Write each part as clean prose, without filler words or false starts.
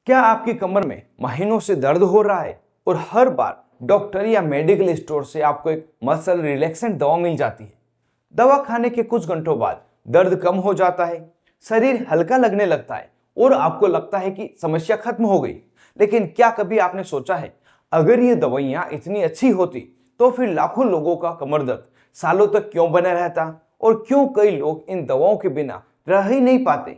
क्या आपकी कमर में महीनों से दर्द हो रहा है और हर बार डॉक्टर या मेडिकल स्टोर से आपको एक मसल रिलैक्सेंट दवा मिल जाती है? दवा खाने के कुछ घंटों बाद दर्द कम हो जाता है, शरीर हल्का लगने लगता है और आपको लगता है कि समस्या खत्म हो गई। लेकिन क्या कभी आपने सोचा है, अगर ये दवाइयाँ इतनी अच्छी होती तो फिर लाखों लोगों का कमर दर्द सालों तक क्यों बना रहता और क्यों कई लोग इन दवाओं के बिना रह ही नहीं पाते?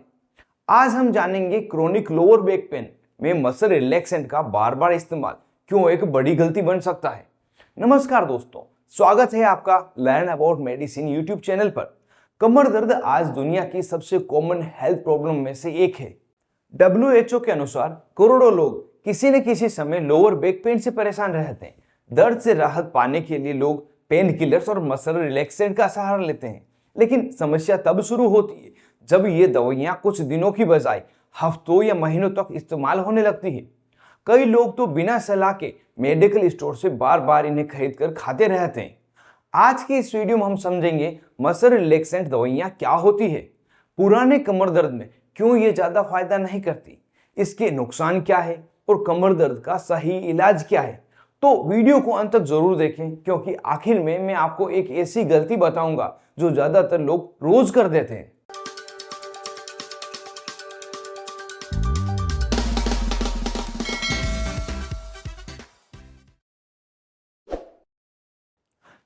आज हम जानेंगे क्रोनिक लोअर बैक पेन में मसल रिलैक्सेंट का बार बार इस्तेमाल क्यों एक बड़ी गलती बन सकता है। नमस्कार दोस्तों, स्वागत है आपका learn about medicine YouTube channel पर। कमर दर्द आज दुनिया की सबसे कॉमन हेल्थ प्रॉब्लम में से एक है। WHO के अनुसार करोड़ों लोग किसी न किसी समय लोअर बैक पेन से परेशान रहते हैं। दर्द से राहत पाने के लिए लोग पेन किलर्स और मसल रिलैक्सेंट का सहारा लेते हैं, लेकिन समस्या तब शुरू होती है जब ये दवाइयाँ कुछ दिनों की बजाय हफ्तों या महीनों तक इस्तेमाल होने लगती है। कई लोग तो बिना सलाह के मेडिकल स्टोर से बार बार इन्हें खरीद कर खाते रहते हैं। आज की इस वीडियो में हम समझेंगे मसल रिलैक्सेंट दवाइयाँ क्या होती है, पुराने कमर दर्द में क्यों ये ज़्यादा फायदा नहीं करती, इसके नुकसान क्या है और कमर दर्द का सही इलाज क्या है। तो वीडियो को अंत तक जरूर देखें, क्योंकि आखिर में मैं आपको एक ऐसी गलती बताऊंगा जो ज़्यादातर लोग रोज कर देते हैं।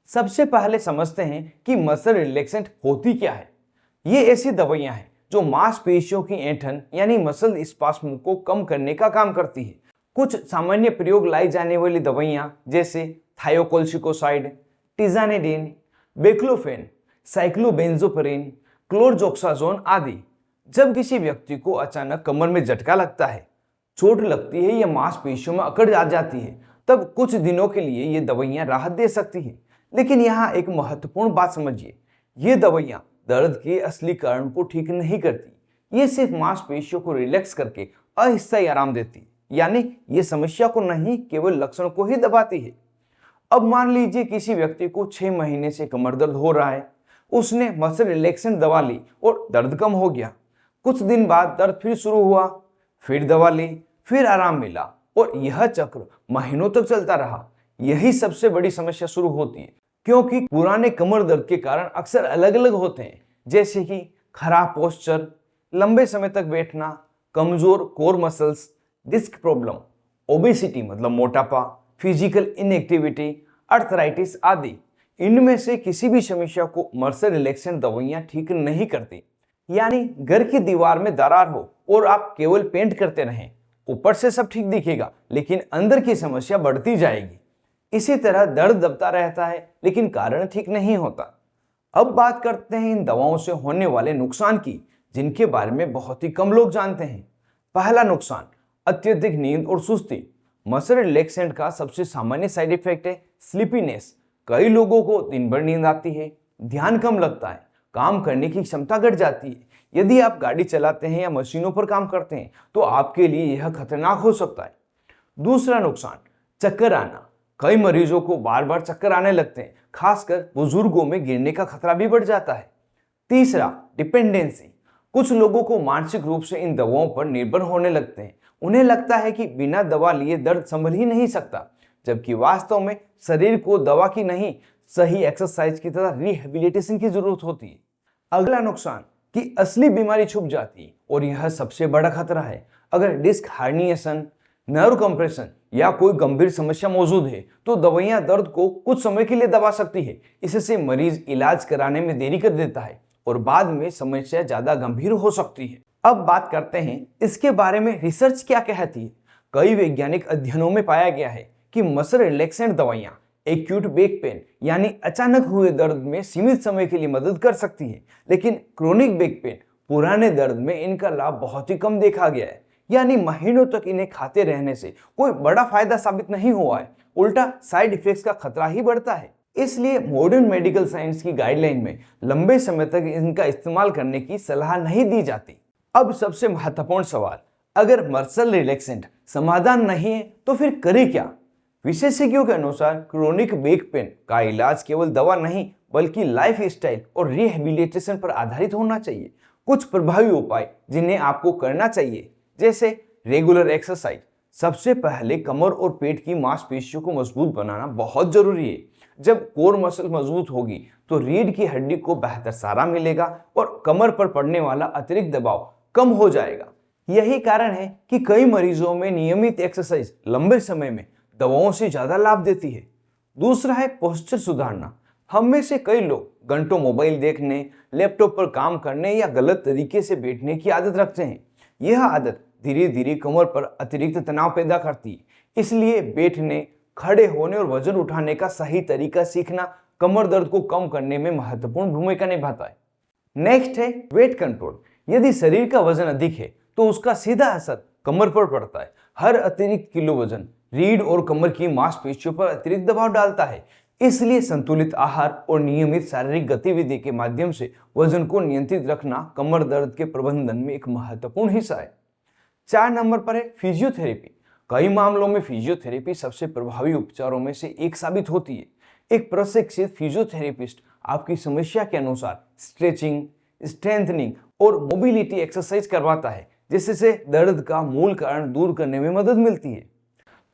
सबसे पहले समझते हैं कि मसल रिलैक्सेंट होती क्या है। ये ऐसी दवाइयां हैं जो मांसपेशियों की ऐंठन यानी मसल स्पास्म को कम करने का काम करती है। कुछ सामान्य प्रयोग लाई जाने वाली दवाइयां जैसे थायोकोल्शिकोसाइड, टिजानिडीन, बेक्लोफेन, साइक्लोबेंजोपरिन, क्लोरजोक्साजोन आदि। जब किसी व्यक्ति को अचानक कमर में झटका लगता है, चोट लगती है या मांसपेशियों में अकड़ आ जाती है, तब कुछ दिनों के लिए ये दवाइयां राहत दे सकती हैं। लेकिन यहाँ एक महत्वपूर्ण बात समझिए, ये दवाइयाँ दर्द के असली कारण को ठीक नहीं करती। ये सिर्फ मांसपेशियों को रिलैक्स करके अस्थायी आराम देती, यानी ये समस्या को नहीं, केवल लक्षण को ही दबाती है। अब मान लीजिए किसी व्यक्ति को 6 महीने से कमर दर्द हो रहा है। उसने मसल रिलैक्सेंट दवा ली और दर्द कम हो गया। कुछ दिन बाद दर्द फिर शुरू हुआ, फिर दवा ली, फिर आराम मिला और यह चक्र महीनों तक चलता रहा। यही सबसे बड़ी समस्या शुरू होती है, क्योंकि पुराने कमर दर्द के कारण अक्सर अलग अलग होते हैं, जैसे कि खराब पोस्चर, लंबे समय तक बैठना, कमजोर core muscles, disc problem, obesity मतलब मोटापा, फिजिकल इनएक्टिविटी, अर्थराइटिस आदि। इनमें से किसी भी समस्या को मसल रिलैक्सेंट दवाइयां ठीक नहीं करती। यानी घर की दीवार में दरार हो और आप केवल पेंट करते रहें, ऊपर से सब ठीक दिखेगा लेकिन अंदर की समस्या बढ़ती जाएगी। इसी तरह दर्द दबता रहता है लेकिन कारण ठीक नहीं होता। अब बात करते हैं इन दवाओं से होने वाले नुकसान की, जिनके बारे में बहुत ही कम लोग जानते हैं। पहला नुकसान, अत्यधिक नींद और सुस्ती। मसल रिलैक्सेंट का सबसे सामान्य साइड इफेक्ट है स्लीपीनेस। कई लोगों को दिन भर नींद आती है, ध्यान कम लगता है, काम करने की क्षमता घट जाती है। यदि आप गाड़ी चलाते हैं या मशीनों पर काम करते हैं तो आपके लिए यह खतरनाक हो सकता है। दूसरा नुकसान, चक्कर आना। कई मरीजों को बार बार चक्कर आने लगते हैं, खासकर बुजुर्गों में गिरने का खतरा भी बढ़ जाता है। तीसरा, डिपेंडेंसी। कुछ लोगों को मानसिक रूप से इन दवाओं पर निर्भर होने लगते हैं। उन्हें लगता है कि बिना दवा लिए दर्द संभल ही नहीं सकता, जबकि वास्तव में शरीर को दवा की नहीं, सही एक्सरसाइज की तरह रिहेबिलिटेशन की जरूरत होती है। अगला नुकसान कि असली बीमारी छुप जाती है, और यह सबसे बड़ा खतरा है। अगर डिस्क हर्निएशन, नर्व कंप्रेशन या कोई गंभीर समस्या मौजूद है तो दवाइयां दर्द को कुछ समय के लिए दबा सकती है। इससे मरीज इलाज कराने में देरी कर देता है और बाद में समस्या ज्यादा गंभीर हो सकती है। अब बात करते हैं इसके बारे में रिसर्च क्या कहती है। कई वैज्ञानिक अध्ययनों में पाया गया है कि मसल रिलैक्सेंट दवाइयां एक्यूट बैक पेन यानी अचानक हुए दर्द में सीमित समय के लिए मदद कर सकती है, लेकिन क्रोनिक बैक पेन, पुराने दर्द में इनका लाभ बहुत ही कम देखा गया है। यानी महीनों तक इन्हें खाते रहने से कोई बड़ा फायदा साबित नहीं हुआ है, उल्टा साइड इफेक्ट्स का खतरा ही बढ़ता है। इसलिए मॉडर्न मेडिकल साइंस की गाइडलाइन में लंबे समय तक इनका इस्तेमाल करने की सलाह नहीं दी जाती। अब सबसे महत्वपूर्ण सवाल, अगर मसल रिलैक्सेंट समाधान नहीं है तो फिर करें क्या? विशेषज्ञों के अनुसार क्रोनिक बैक पेन का इलाज केवल दवा नहीं बल्कि लाइफ स्टाइल और रिहेबिलिटेशन पर आधारित होना चाहिए। कुछ प्रभावी उपाय जिन्हें आपको करना चाहिए, जैसे रेगुलर एक्सरसाइज। सबसे पहले कमर और पेट की मांसपेशियों को मजबूत बनाना बहुत जरूरी है। जब कोर मसल मजबूत होगी तो रीढ़ की हड्डी को बेहतर सहारा मिलेगा और कमर पर पड़ने वाला अतिरिक्त दबाव कम हो जाएगा। यही कारण है कि कई मरीजों में नियमित एक्सरसाइज लंबे समय में दवाओं से ज्यादा लाभ देती है। दूसरा है पोस्चर सुधारना। हम में से कई लोग घंटों मोबाइल देखने, लैपटॉप पर काम करने या गलत तरीके से बैठने की आदत रखते हैं। यह आदत धीरे धीरे कमर पर अतिरिक्त तनाव पैदा करती है। इसलिए बैठने, खड़े होने और वजन उठाने का सही तरीका सीखना कमर दर्द को कम करने में महत्वपूर्ण भूमिका निभाता है। नेक्स्ट है वेट कंट्रोल। यदि शरीर का वजन अधिक है तो उसका सीधा असर कमर पर पड़ता है। हर अतिरिक्त किलो वजन रीढ़ और कमर की मांसपेशियों पर अतिरिक्त दबाव डालता है। इसलिए संतुलित आहार और नियमित शारीरिक गतिविधि के माध्यम से वजन को नियंत्रित रखना कमर दर्द के प्रबंधन में एक महत्वपूर्ण हिस्सा है। 4 नंबर पर है फिजियोथेरेपी। कई मामलों में फिजियोथेरेपी सबसे प्रभावी उपचारों में से एक साबित होती है। एक प्रशिक्षित फिजियोथेरेपिस्ट आपकी समस्या के अनुसार स्ट्रेचिंग, स्ट्रेंथनिंग और मोबिलिटी एक्सरसाइज करवाता है, जिससे दर्द का मूल कारण दूर करने में मदद मिलती है।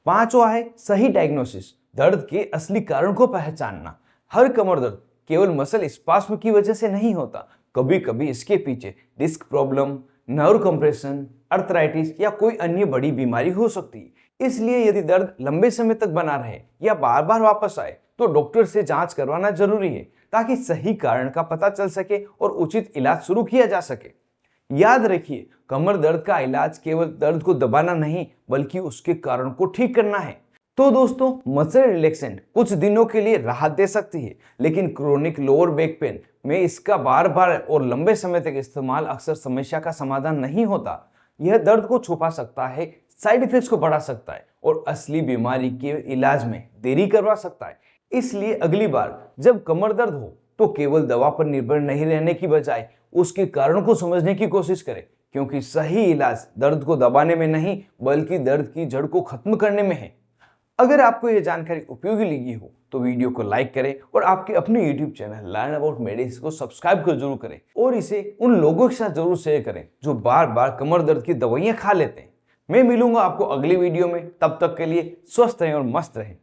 5वां है सही डायग्नोसिस। दर्द के असली कारण को पहचानना। हर कमर दर्द केवल मसल स्पास्म की वजह से नहीं होता। कभी कभी इसके पीछे disc problem, nerve compression, arthritis या कोई अन्य बड़ी बीमारी हो सकती है। इसलिए यदि दर्द लंबे समय तक बना रहे या बार बार वापस आए तो डॉक्टर से जांच करवाना जरूरी है, ताकि सही कारण का पता चल सके और उचित इलाज शुरू किया जा सके। याद रखिए, कमर दर्द का इलाज केवल दर्द को दबाना नहीं बल्कि उसके कारण को ठीक करना है। तो दोस्तों, मसल रिलैक्सेंट कुछ दिनों के लिए राहत दे सकती है, लेकिन क्रोनिक लोअर बैक पेन में इसका बार बार और लंबे समय तक इस्तेमाल अक्सर समस्या का समाधान नहीं होता। यह दर्द को छुपा सकता है, साइड इफेक्ट्स को बढ़ा सकता है और असली बीमारी के इलाज में देरी करवा सकता है। इसलिए अगली बार जब कमर दर्द हो तो केवल दवा पर निर्भर नहीं रहने की बजाय उसके कारण को समझने की कोशिश करें, क्योंकि सही इलाज दर्द को दबाने में नहीं बल्कि दर्द की जड़ को खत्म करने में है। अगर आपको यह जानकारी उपयोगी लगी हो तो वीडियो को लाइक करें और आपके अपने YouTube channel learn about medicine को सब्सक्राइब कर जरूर करें और इसे उन लोगों के साथ जरूर शेयर करें जो बार बार कमर दर्द की दवाइयां खा लेते हैं। मैं मिलूंगा आपको अगली वीडियो में। तब तक के लिए स्वस्थ रहें और मस्त रहें।